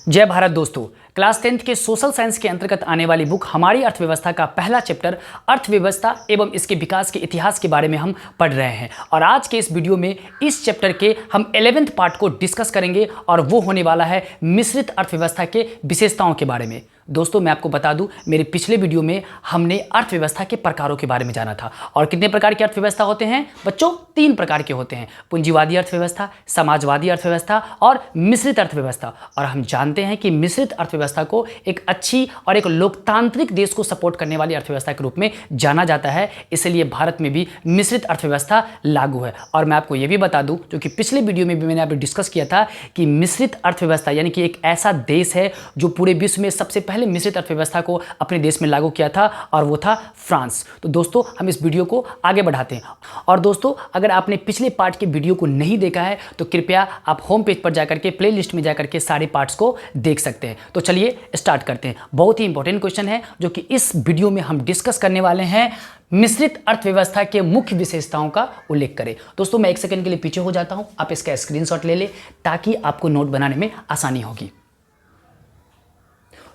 जय भारत दोस्तों। Class 10th के सोशल साइंस के अंतर्गत आने वाली बुक हमारी अर्थव्यवस्था का पहला चैप्टर अर्थव्यवस्था एवं इसके विकास के इतिहास के बारे में हम पढ़ रहे हैं और आज के इस वीडियो में इस चैप्टर के हम 11th पार्ट को डिस्कस करेंगे और वो होने वाला है मिश्रित अर्थव्यवस्था के विशेषताओं के बारे में। दोस्तों मैं आपको बता दूं, मेरे पिछले वीडियो में हमने अर्थव्यवस्था के प्रकारों के बारे में जाना था और कितने प्रकार की अर्थव्यवस्था होते हैं बच्चों? 3 प्रकार के होते हैं, पूंजीवादी अर्थव्यवस्था, समाजवादी अर्थव्यवस्था और मिश्रित अर्थव्यवस्था। और हम जानते हैं कि मिश्रित अर्थव्यवस्था को एक अच्छी और एक लोकतांत्रिक देश को सपोर्ट करने वाली अर्थव्यवस्था के रूप में जाना जाता है, इसलिए भारत में भी मिश्रित अर्थव्यवस्था लागू है। और मैं आपको यह भी बता दूं, जो कि पिछले वीडियो में भी मैंने आप डिस्कस किया था कि मिश्रित अर्थव्यवस्था यानी कि एक ऐसा देश है जो पूरे विश्व में सबसे पहले मिश्रित अर्थव्यवस्था को अपने देश में लागू किया था और वो था फ्रांस। तो दोस्तों हम इस वीडियो को आगे बढ़ाते हैं। और दोस्तों अगर आपने पिछले पार्ट के वीडियो को नहीं देखा है तो कृपया आप होम पेज पर जाकर के प्लेलिस्ट में जाकर के सारे पार्ट्स को देख सकते हैं। तो चलिए स्टार्ट करते हैं। बहुत ही इंपॉर्टेंट क्वेश्चन है जो कि इस वीडियो में हम डिस्कस करने वाले हैं। मिश्रित अर्थव्यवस्था के मुख्य विशेषताओं का उल्लेख करें। दोस्तों मैं एक सेकंड के लिए पीछे हो जाता हूं, आप इसका स्क्रीनशॉट ले लें ताकि आपको नोट बनाने में आसानी होगी।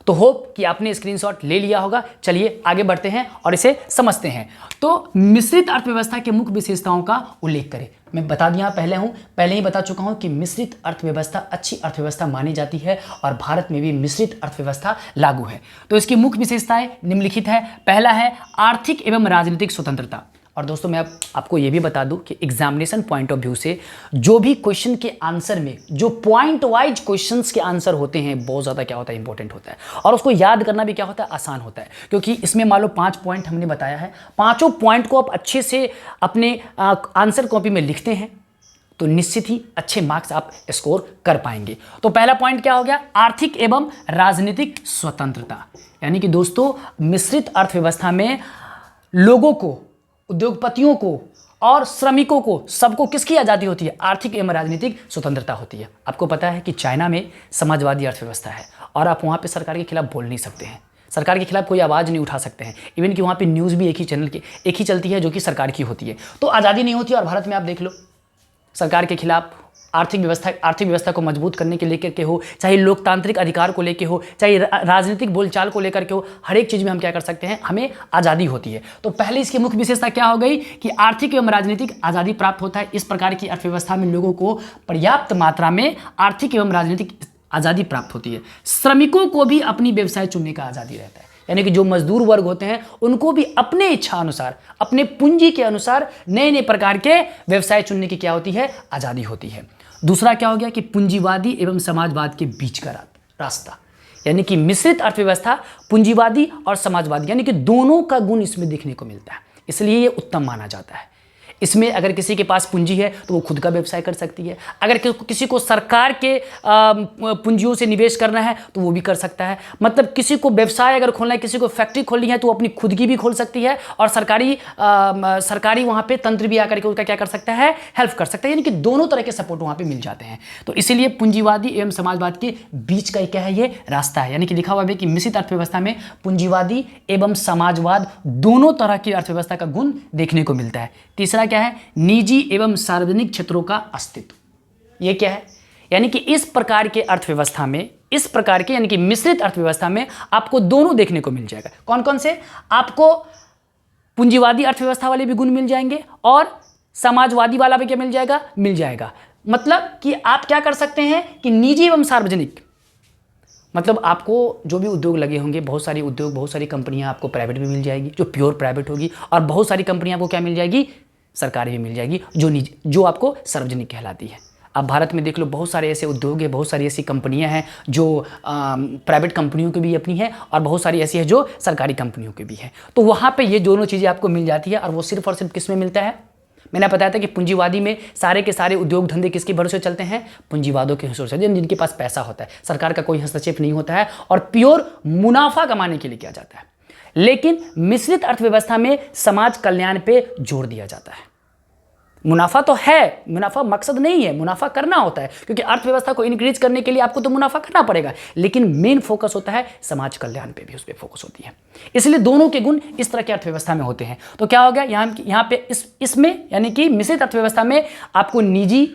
तो होप कि आपने स्क्रीनशॉट ले लिया होगा। चलिए आगे बढ़ते हैं और इसे समझते हैं। तो मिश्रित अर्थव्यवस्था के मुख्य विशेषताओं का उल्लेख करें। मैं बता दिया पहले ही बता चुका हूं कि मिश्रित अर्थव्यवस्था अच्छी अर्थव्यवस्था मानी जाती है और भारत में भी मिश्रित अर्थव्यवस्था लागू है। तो इसकी मुख्य विशेषताएं निम्नलिखित है। पहला है आर्थिक एवं राजनीतिक स्वतंत्रता। और दोस्तों मैं आपको ये भी बता दूं कि एग्जामिनेशन पॉइंट ऑफ व्यू से जो भी क्वेश्चन के आंसर में जो पॉइंट वाइज क्वेश्चंस के आंसर होते हैं बहुत ज़्यादा क्या होता है इंपॉर्टेंट होता है और उसको याद करना भी क्या होता है आसान होता है, क्योंकि इसमें मान लो 5 पॉइंट हमने बताया है, पाँचों पॉइंट को आप अच्छे से अपने आंसर कॉपी में लिखते हैं तो निश्चित ही अच्छे मार्क्स आप स्कोर कर पाएंगे। तो पहला पॉइंट क्या हो गया? आर्थिक एवं राजनीतिक स्वतंत्रता। यानी कि दोस्तों मिश्रित अर्थव्यवस्था में लोगों को, उद्योगपतियों को और श्रमिकों को, सबको किसकी आज़ादी होती है? आर्थिक एवं राजनीतिक स्वतंत्रता होती है। आपको पता है कि चाइना में समाजवादी अर्थव्यवस्था है और आप वहाँ पे सरकार के खिलाफ बोल नहीं सकते हैं, सरकार के खिलाफ कोई आवाज़ नहीं उठा सकते हैं। इवन कि वहाँ पे न्यूज़ भी एक ही चलती है जो कि सरकार की होती है। तो आज़ादी नहीं होती। और भारत में आप देख लो, सरकार के खिलाफ आर्थिक व्यवस्था को मजबूत करने के लेकर के हो, चाहे लोकतांत्रिक अधिकार को लेकर हो, चाहे राजनीतिक बोलचाल को लेकर के हो, हर एक चीज़ में हम क्या कर सकते हैं, हमें आज़ादी होती है। तो पहले इसकी मुख्य विशेषता क्या हो गई कि आर्थिक एवं राजनीतिक आज़ादी प्राप्त होता है। इस प्रकार की अर्थव्यवस्था में लोगों को पर्याप्त मात्रा में आर्थिक एवं राजनीतिक आज़ादी प्राप्त होती है। श्रमिकों को भी अपनी व्यवसाय चुनने का आज़ादी रहता है, यानी कि जो मजदूर वर्ग होते हैं उनको भी अपने इच्छा अनुसार, अपने पूंजी के अनुसार नए नए प्रकार के व्यवसाय चुनने की क्या होती है? आज़ादी होती है। दूसरा क्या हो गया कि पूंजीवादी एवं समाजवाद के बीच का रास्ता, यानी कि मिश्रित अर्थव्यवस्था पूंजीवादी और समाजवादी यानी कि दोनों का गुण इसमें देखने को मिलता है, इसलिए ये उत्तम माना जाता है। इसमें अगर किसी के पास पूंजी है तो वो खुद का व्यवसाय कर सकती है, अगर किसी को सरकार के पूंजियों से निवेश करना है तो वो भी कर सकता है। मतलब किसी को व्यवसाय अगर खोलना है, किसी को फैक्ट्री खोलनी है तो वो अपनी खुद की भी खोल सकती है और सरकारी वहाँ पे तंत्र भी आकर के उसका क्या कर सकता है, हेल्प कर सकता है। यानी कि दोनों तरह के सपोर्ट वहाँ पे मिल जाते हैं। तो इसीलिए पूंजीवादी एवं समाजवाद के बीच का क्या है, ये रास्ता है। यानी कि लिखा हुआ है कि मिश्रित अर्थव्यवस्था में पूंजीवादी एवं समाजवाद दोनों तरह की अर्थव्यवस्था का गुण देखने को मिलता है। तीसरा क्या है? निजी एवं सार्वजनिक क्षेत्रों का अस्तित्व। ये क्या है? यानी कि इस प्रकार के अर्थव्यवस्था में, इस प्रकार के यानी कि मिश्रित अर्थव्यवस्था में आपको दोनों देखने को मिल जाएगा। कौन कौन से? आपको पूंजीवादी अर्थव्यवस्था वाले भी गुण मिल जाएंगे और समाजवादी वाला भी क्या मिल जाएगा। मतलब कि आप क्या कर सकते हैं कि निजी एवं सार्वजनिक, मतलब आपको जो भी उद्योग लगे होंगे, बहुत सारी उद्योग, बहुत सारी कंपनियां आपको प्राइवेट भी मिल जाएगी जो प्योर प्राइवेट होगी, और बहुत सारी कंपनियां आपको क्या मिल जाएगी, सरकारी भी मिल जाएगी जो आपको सार्वजनिक कहलाती है। अब भारत में देख लो, बहुत सारे ऐसे उद्योग है, बहुत सारी ऐसी कंपनियां हैं जो प्राइवेट कंपनियों की भी अपनी है और बहुत सारी ऐसी है जो सरकारी कंपनियों की भी है। तो वहाँ पे ये दोनों चीज़ें आपको मिल जाती है और वो सिर्फ और सिर्फ किस में मिलता है? मैंने बताया था कि पूंजीवादी में सारे के सारे उद्योग धंधे किसके भरोसे चलते हैं? पूंजीवादों के भरोसे, जिनके पास पैसा होता है, सरकार का कोई हस्तक्षेप नहीं होता है और प्योर मुनाफा कमाने के लिए किया जाता है। लेकिन मिश्रित अर्थव्यवस्था में समाज कल्याण पे जोर दिया जाता है। मुनाफा तो है, मुनाफा मकसद नहीं है, मुनाफा करना होता है, क्योंकि अर्थव्यवस्था को इंक्रीज करने के लिए आपको तो मुनाफा करना पड़ेगा, लेकिन मेन फोकस होता है समाज कल्याण पे भी, उस पर फोकस होती है। इसलिए दोनों के गुण इस तरह की अर्थव्यवस्था में होते हैं। तो क्या हो गया यहाँ पे इसमें, यानी कि मिश्रित अर्थव्यवस्था में आपको निजी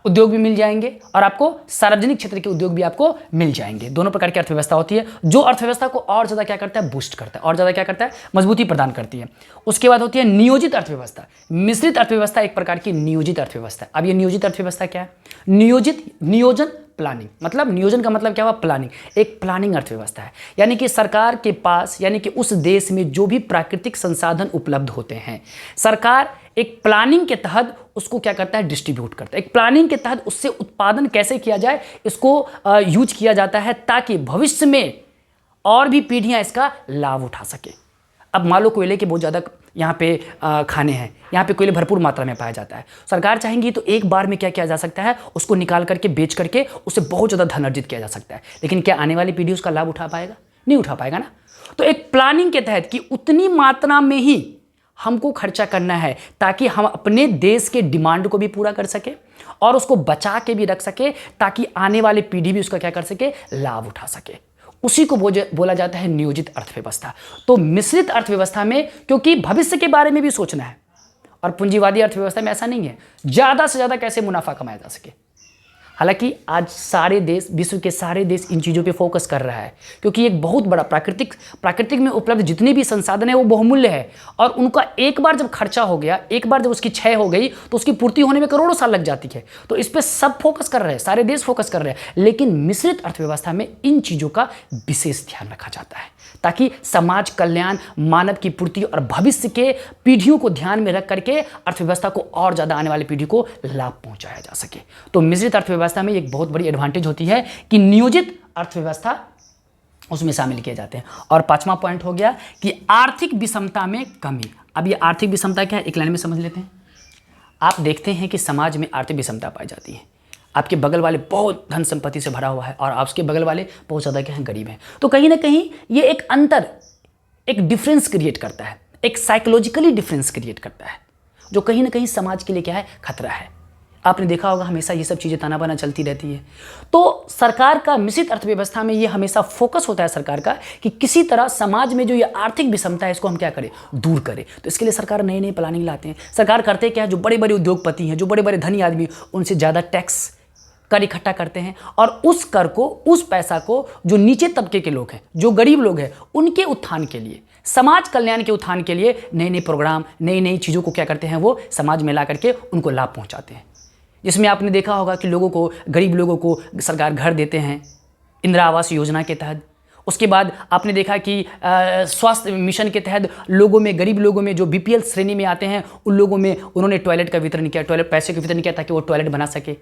उद्योग भी मिल जाएंगे और आपको सार्वजनिक क्षेत्र के उद्योग भी आपको मिल जाएंगे। दोनों प्रकार की अर्थव्यवस्था होती है जो अर्थव्यवस्था को और ज़्यादा क्या करता है, बूस्ट करता है, और ज़्यादा क्या करता है, मजबूती प्रदान करती है। उसके बाद होती है नियोजित अर्थव्यवस्था। मिश्रित अर्थव्यवस्था एक प्रकार की नियोजित अर्थव्यवस्था। अब ये नियोजित अर्थव्यवस्था क्या है? नियोजन प्लानिंग, मतलब नियोजन का मतलब क्या हुआ, प्लानिंग। एक प्लानिंग अर्थव्यवस्था है, यानी कि सरकार के पास, यानी कि उस देश में जो भी प्राकृतिक संसाधन उपलब्ध होते हैं, सरकार एक प्लानिंग के तहत उसको क्या करता है, डिस्ट्रीब्यूट करता है। एक प्लानिंग के तहत उससे उत्पादन कैसे किया जाए, इसको यूज किया जाता है ताकि भविष्य में और भी पीढ़ियां इसका लाभ उठा सके। अब मान लो कोयले के बहुत ज़्यादा यहाँ पे खाने हैं, यहाँ पे कोयले भरपूर मात्रा में पाया जाता है। सरकार चाहेंगी तो एक बार में क्या किया जा सकता है, उसको निकाल करके बेच करके उससे बहुत ज़्यादा धन अर्जित किया जा सकता है। लेकिन क्या आने वाली पीढ़ी उसका लाभ उठा पाएगा? नहीं उठा पाएगा ना। तो एक प्लानिंग के तहत कि उतनी मात्रा में ही हमको खर्चा करना है ताकि हम अपने देश के डिमांड को भी पूरा कर सके और उसको बचा के भी रख सके ताकि आने वाली पीढ़ी भी उसका क्या कर सके, लाभ उठा सके। उसी को बोला जाता है नियोजित अर्थव्यवस्था। तो मिश्रित अर्थव्यवस्था में क्योंकि भविष्य के बारे में भी सोचना है और पूंजीवादी अर्थव्यवस्था में ऐसा नहीं है, ज़्यादा से ज़्यादा कैसे मुनाफा कमाया जा सके। हालांकि आज सारे देश, विश्व के सारे देश इन चीज़ों पे फोकस कर रहा है क्योंकि एक बहुत बड़ा प्राकृतिक में उपलब्ध जितने भी संसाधन है वो बहुमूल्य है और उनका एक बार जब खर्चा हो गया, एक बार जब उसकी क्षय हो गई तो उसकी पूर्ति होने में करोड़ों साल लग जाती है। तो इस पर सब फोकस कर रहे हैं, सारे देश फोकस कर रहे हैं। लेकिन मिश्रित अर्थव्यवस्था में इन चीज़ों का विशेष ध्यान रखा जाता है ताकि समाज कल्याण, मानव की पूर्ति और भविष्य के पीढ़ियों को ध्यान में रख करके अर्थव्यवस्था को और ज़्यादा आने वाली पीढ़ी को लाभ पहुंचाया जा सके। तो मिश्रित अर्थव्यवस्था में एक बहुत बड़ी एडवांटेज होती है कि नियोजित अर्थव्यवस्था उसमें शामिल किए जाते हैं। और पांचवा पॉइंट हो गया कि आर्थिक विषमता में कमी। अब ये आर्थिक विषमता क्या है, एक लाइन में समझ लेते हैं। आप देखते हैं कि समाज में आर्थिक विषमता पाई जाती है। आपके बगल वाले बहुत धन संपत्ति से भरा हुआ है और आपके बगल वाले बहुत ज़्यादा क्या हैं, गरीब हैं। तो कहीं ना कहीं ये एक अंतर, एक डिफरेंस क्रिएट करता है, एक साइकोलॉजिकली डिफरेंस क्रिएट करता है जो कहीं ना कहीं समाज के लिए क्या है, खतरा है। आपने देखा होगा हमेशा ये सब चीज़ें ताना बाना चलती रहती है। तो सरकार का मिश्रित अर्थव्यवस्था में ये हमेशा फोकस होता है सरकार का कि किसी तरह समाज में जो ये आर्थिक विषमता है इसको हम क्या करें, दूर करें। तो इसके लिए सरकार नए नए प्लानिंग लाते हैं। सरकार करते क्या है, जो बड़े बड़े उद्योगपति हैं, जो बड़े बड़े धनी आदमी, उनसे ज़्यादा टैक्स कर इकट्ठा करते हैं और उस कर को, उस पैसा को जो नीचे तबके के लोग हैं, जो गरीब लोग हैं, उनके उत्थान के लिए, समाज कल्याण के उत्थान के लिए नए नए प्रोग्राम, नई नई चीज़ों को क्या करते हैं, वो समाज में ला करके उनको लाभ पहुंचाते हैं। जिसमें आपने देखा होगा कि लोगों को, गरीब लोगों को सरकार घर देते हैं इंदिरा आवास योजना के तहत। उसके बाद आपने देखा कि स्वास्थ्य मिशन के तहत लोगों में, गरीब लोगों में जो बीपीएल श्रेणी में आते हैं उन लोगों में उन्होंने टॉयलेट का वितरण किया, टॉयलेट पैसे का वितरण किया ताकि वो टॉयलेट बना सके,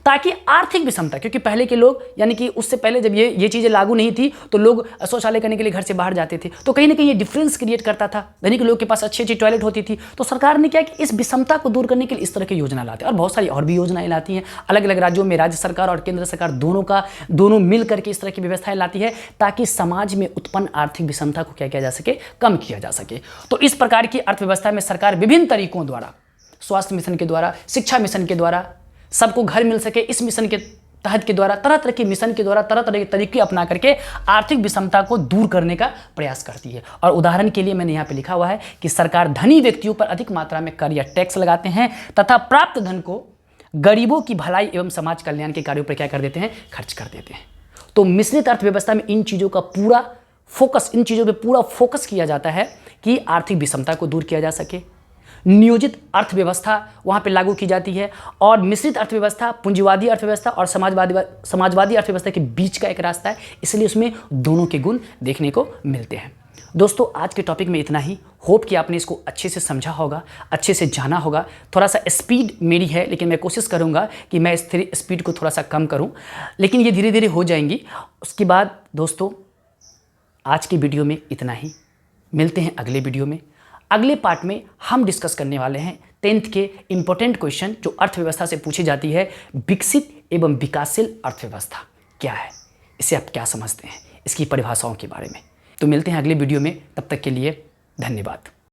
ताकि आर्थिक विषमता, क्योंकि पहले के लोग, यानी कि उससे पहले जब ये चीज़ें लागू नहीं थी तो लोग शौचालय करने के लिए घर से बाहर जाते थे, तो कहीं ना कहीं ये डिफरेंस क्रिएट करता था। धनिक लोग के पास अच्छी अच्छी टॉयलेट होती थी। तो सरकार ने क्या कि इस विषमता को दूर करने के लिए इस तरह की योजना लाते हैं और बहुत सारी और भी योजनाएं लाती हैं। अलग अलग राज्यों में राज्य सरकार और केंद्र सरकार दोनों मिल करके इस तरह की व्यवस्थाएं लाती है ताकि समाज में उत्पन्न आर्थिक विषमता को क्या किया जा सके, कम किया जा सके। तो इस प्रकार की अर्थव्यवस्था में सरकार विभिन्न तरीकों द्वारा, स्वास्थ्य मिशन के द्वारा, शिक्षा मिशन के द्वारा, सबको घर मिल सके इस मिशन के तहत के द्वारा, तरह तरह के मिशन के द्वारा, तरह तरह के तरीके अपना करके आर्थिक विषमता को दूर करने का प्रयास करती है। और उदाहरण के लिए मैंने यहाँ पे लिखा हुआ है कि सरकार धनी व्यक्तियों पर अधिक मात्रा में कर या टैक्स लगाते हैं तथा प्राप्त धन को गरीबों की भलाई एवं समाज कल्याण के कार्यों पर क्या कर देते हैं, खर्च कर देते हैं। तो मिश्रित अर्थव्यवस्था में इन चीज़ों का पूरा फोकस किया जाता है कि आर्थिक विषमता को दूर किया जा सके। नियोजित अर्थव्यवस्था वहाँ पे लागू की जाती है और मिश्रित अर्थव्यवस्था पूंजीवादी अर्थव्यवस्था और समाजवादी अर्थव्यवस्था के बीच का एक रास्ता है, इसलिए उसमें दोनों के गुण देखने को मिलते हैं। दोस्तों, आज के टॉपिक में इतना ही। होप कि आपने इसको अच्छे से समझा होगा, अच्छे से जाना होगा। थोड़ा सा स्पीड मेरी है, लेकिन मैं कोशिश करूँगा कि मैं इस स्पीड को थोड़ा सा कम करूँ, लेकिन ये धीरे धीरे हो जाएंगी। उसके बाद दोस्तों, आज की वीडियो में इतना ही। मिलते हैं अगले वीडियो में। अगले पार्ट में हम डिस्कस करने वाले हैं 10th के इंपॉर्टेंट क्वेश्चन जो अर्थव्यवस्था से पूछी जाती है। विकसित एवं विकासशील अर्थव्यवस्था क्या है, इसे आप क्या समझते हैं, इसकी परिभाषाओं के बारे में। तो मिलते हैं अगले वीडियो में, तब तक के लिए धन्यवाद।